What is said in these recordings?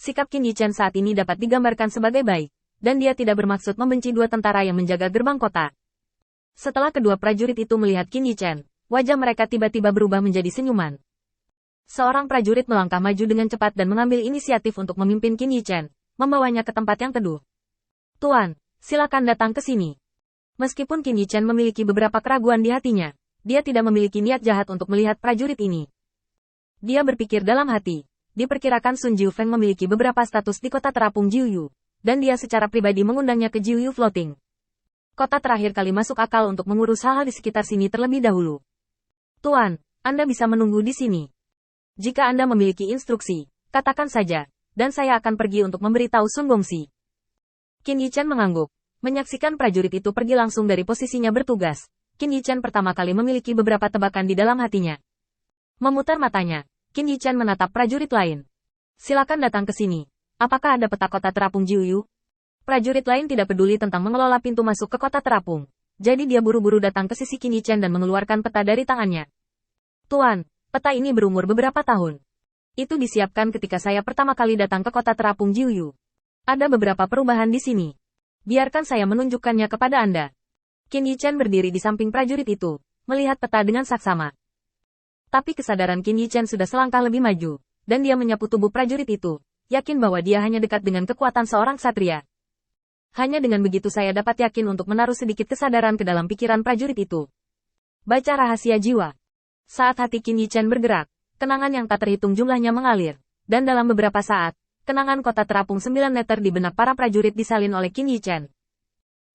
Sikap Qin Yichen saat ini dapat digambarkan sebagai baik, dan dia tidak bermaksud membenci dua tentara yang menjaga gerbang kota. Setelah kedua prajurit itu melihat Qin Yichen, wajah mereka tiba-tiba berubah menjadi senyuman. Seorang prajurit melangkah maju dengan cepat dan mengambil inisiatif untuk memimpin Qin Yichen, membawanya ke tempat yang teduh. Tuan, silakan datang ke sini. Meskipun Qin Yichen memiliki beberapa keraguan di hatinya, dia tidak memiliki niat jahat untuk melihat prajurit ini. Dia berpikir dalam hati, diperkirakan Sun Jiufeng memiliki beberapa status di kota terapung Jiuyu, dan dia secara pribadi mengundangnya ke Jiuyu Floating. Kota terakhir kali masuk akal untuk mengurus hal-hal di sekitar sini terlebih dahulu. Tuan, Anda bisa menunggu di sini. Jika Anda memiliki instruksi, katakan saja, dan saya akan pergi untuk memberitahu Sun Gongxi. Qin Yichen mengangguk. Menyaksikan prajurit itu pergi langsung dari posisinya bertugas, Qin Yichen pertama kali memiliki beberapa tebakan di dalam hatinya. Memutar matanya, Qin Yichen menatap prajurit lain. Silakan datang ke sini. Apakah ada peta kota terapung Jiuyu? Prajurit lain tidak peduli tentang mengelola pintu masuk ke kota terapung. Jadi dia buru-buru datang ke sisi Qin Yichen dan mengeluarkan peta dari tangannya. Tuan, peta ini berumur beberapa tahun. Itu disiapkan ketika saya pertama kali datang ke kota terapung Jiuyu. Ada beberapa perubahan di sini. Biarkan saya menunjukkannya kepada Anda. Qin Yichen berdiri di samping prajurit itu, melihat peta dengan saksama. Tapi kesadaran Qin Yichen sudah selangkah lebih maju, dan dia menyapu tubuh prajurit itu, yakin bahwa dia hanya dekat dengan kekuatan seorang ksatria. Hanya dengan begitu saya dapat yakin untuk menaruh sedikit kesadaran ke dalam pikiran prajurit itu. Baca rahasia jiwa. Saat hati Qin Yichen bergerak, kenangan yang tak terhitung jumlahnya mengalir, dan dalam beberapa saat, kenangan kota terapung 9 meter di benak para prajurit disalin oleh Qin Yichen.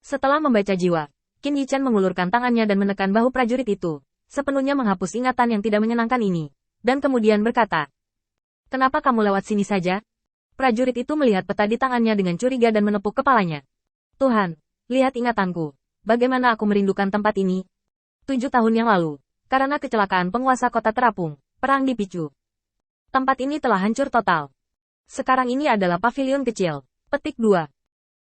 Setelah membaca jiwa, Qin Yichen mengulurkan tangannya dan menekan bahu prajurit itu, sepenuhnya menghapus ingatan yang tidak menyenangkan ini, dan kemudian berkata, "Kenapa kamu lewat sini saja?" Prajurit itu melihat peta di tangannya dengan curiga dan menepuk kepalanya. "Tuhan, lihat ingatanku. Bagaimana aku merindukan tempat ini. 7 tahun yang lalu, karena kecelakaan penguasa kota terapung, perang dipicu. Tempat ini telah hancur total. Sekarang ini adalah pavilion kecil." Petik 2.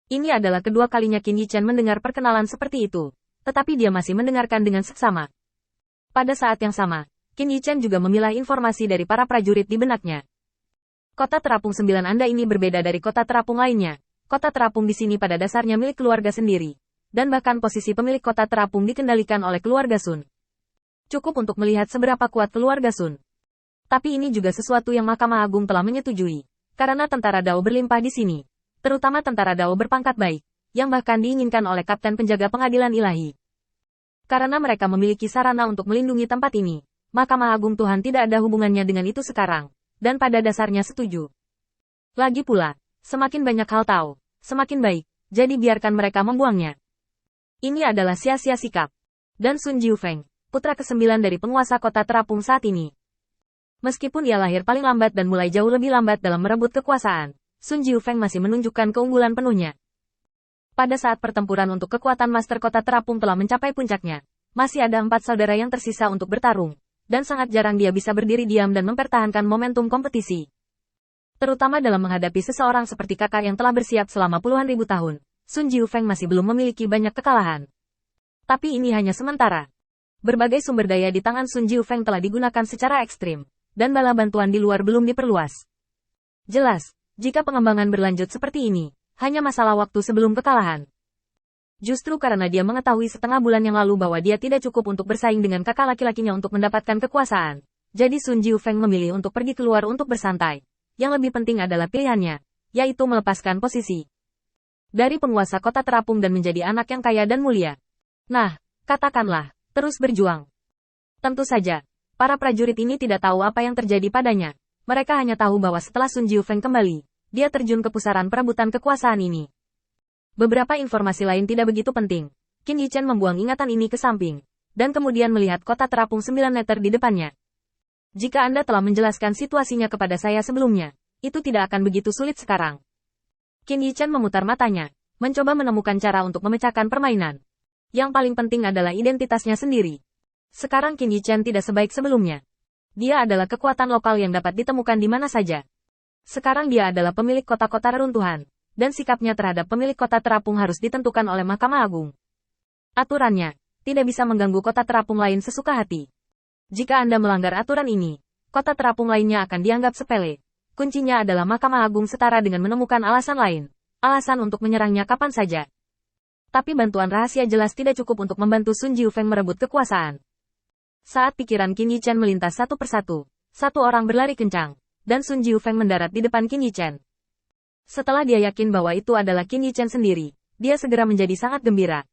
Ini adalah kedua kalinya Qin Yichen mendengar perkenalan seperti itu, tetapi dia masih mendengarkan dengan seksama. Pada saat yang sama, Qin Yichen juga memilah informasi dari para prajurit di benaknya. Kota terapung 9 Anda ini berbeda dari kota terapung lainnya. Kota terapung di sini pada dasarnya milik keluarga sendiri. Dan bahkan posisi pemilik kota terapung dikendalikan oleh keluarga Sun. Cukup untuk melihat seberapa kuat keluarga Sun. Tapi ini juga sesuatu yang Mahkamah Agung telah menyetujui. Karena tentara Dao berlimpah di sini. Terutama tentara Dao berpangkat baik, yang bahkan diinginkan oleh Kapten Penjaga Pengadilan Ilahi. Karena mereka memiliki sarana untuk melindungi tempat ini, Mahkamah Agung Tuhan tidak ada hubungannya dengan itu sekarang, dan pada dasarnya setuju. Lagi pula, semakin banyak hal tahu, semakin baik, jadi biarkan mereka membuangnya. Ini adalah sia-sia sikap. Dan Sun Jiufeng, putra ke-9 dari penguasa kota terapung saat ini. Meskipun ia lahir paling lambat dan mulai jauh lebih lambat dalam merebut kekuasaan, Sun Jiufeng masih menunjukkan keunggulan penuhnya. Pada saat pertempuran untuk kekuatan Master Kota Terapung telah mencapai puncaknya, masih ada 4 saudara yang tersisa untuk bertarung, dan sangat jarang dia bisa berdiri diam dan mempertahankan momentum kompetisi. Terutama dalam menghadapi seseorang seperti kakak yang telah bersiap selama puluhan ribu tahun, Sun Jiufeng masih belum memiliki banyak kekalahan. Tapi ini hanya sementara. Berbagai sumber daya di tangan Sun Jiufeng telah digunakan secara ekstrim, dan bala bantuan di luar belum diperluas. Jelas, jika pengembangan berlanjut seperti ini, hanya masalah waktu sebelum kekalahan. Justru karena dia mengetahui setengah bulan yang lalu bahwa dia tidak cukup untuk bersaing dengan kakak laki-lakinya untuk mendapatkan kekuasaan, jadi Sun Jiufeng memilih untuk pergi keluar untuk bersantai. Yang lebih penting adalah pilihannya, yaitu melepaskan posisi dari penguasa kota terapung dan menjadi anak yang kaya dan mulia. Nah, katakanlah, terus berjuang. Tentu saja, para prajurit ini tidak tahu apa yang terjadi padanya. Mereka hanya tahu bahwa setelah Sun Jiufeng kembali, dia terjun ke pusaran perebutan kekuasaan ini. Beberapa informasi lain tidak begitu penting. Qin Yichen membuang ingatan ini ke samping, dan kemudian melihat kota terapung 9 meter di depannya. Jika Anda telah menjelaskan situasinya kepada saya sebelumnya, itu tidak akan begitu sulit sekarang. Qin Yichen memutar matanya, mencoba menemukan cara untuk memecahkan permainan. Yang paling penting adalah identitasnya sendiri. Sekarang Qin Yichen tidak sebaik sebelumnya. Dia adalah kekuatan lokal yang dapat ditemukan di mana saja. Sekarang dia adalah pemilik kota-kota reruntuhan, dan sikapnya terhadap pemilik kota terapung harus ditentukan oleh Mahkamah Agung. Aturannya, tidak bisa mengganggu kota terapung lain sesuka hati. Jika Anda melanggar aturan ini, kota terapung lainnya akan dianggap sepele. kuncinya adalah Mahkamah Agung setara dengan menemukan alasan lain. Alasan untuk menyerangnya kapan saja. Tapi bantuan rahasia jelas tidak cukup untuk membantu Sun Jiufeng merebut kekuasaan. Saat pikiran Qin Yichen melintas satu persatu, satu orang berlari kencang, dan Sun Jiufeng mendarat di depan Qin Yichen. Setelah dia yakin bahwa itu adalah Qin Yichen sendiri, dia segera menjadi sangat gembira.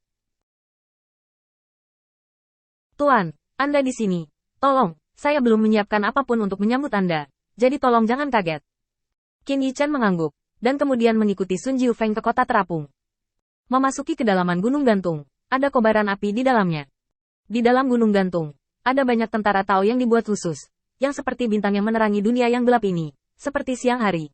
Tuan, Anda di sini. Tolong, saya belum menyiapkan apapun untuk menyambut Anda. Jadi tolong jangan kaget. Qin Yichen mengangguk, dan kemudian mengikuti Sun Jiufeng ke kota terapung. Memasuki kedalaman gunung gantung, ada kobaran api di dalamnya. Di dalam gunung gantung, ada banyak tentara Tao yang dibuat khusus, yang seperti bintang yang menerangi dunia yang gelap ini, seperti siang hari.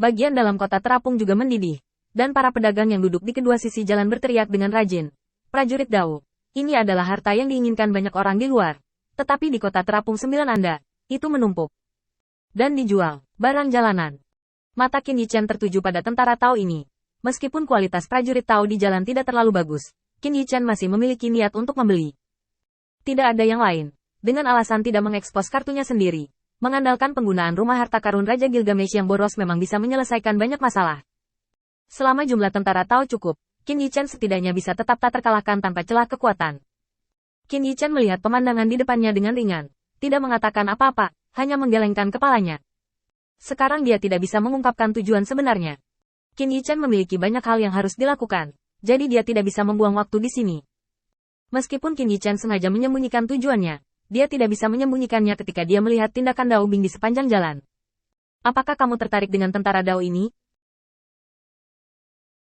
Bagian dalam kota terapung juga mendidih, dan para pedagang yang duduk di kedua sisi jalan berteriak dengan rajin. Prajurit Dao, ini adalah harta yang diinginkan banyak orang di luar. Tetapi di kota terapung 9 Anda, itu menumpuk. Dan dijual, barang jalanan. Mata Qin Yichen tertuju pada tentara Tao ini. Meskipun kualitas prajurit Tao di jalan tidak terlalu bagus, Qin Yichen masih memiliki niat untuk membeli. Tidak ada yang lain. Dengan alasan tidak mengekspos kartunya sendiri, mengandalkan penggunaan rumah harta karun Raja Gilgamesh yang boros memang bisa menyelesaikan banyak masalah. Selama jumlah tentara Tao cukup, Qin Yichen setidaknya bisa tetap tak terkalahkan tanpa celah kekuatan. Qin Yichen melihat pemandangan di depannya dengan ringan, tidak mengatakan apa-apa, hanya menggelengkan kepalanya. Sekarang dia tidak bisa mengungkapkan tujuan sebenarnya. Qin Yichen memiliki banyak hal yang harus dilakukan, jadi dia tidak bisa membuang waktu di sini. Meskipun Qin Yichen sengaja menyembunyikan tujuannya, dia tidak bisa menyembunyikannya ketika dia melihat tindakan Dao Bing di sepanjang jalan. Apakah kamu tertarik dengan tentara Dao ini?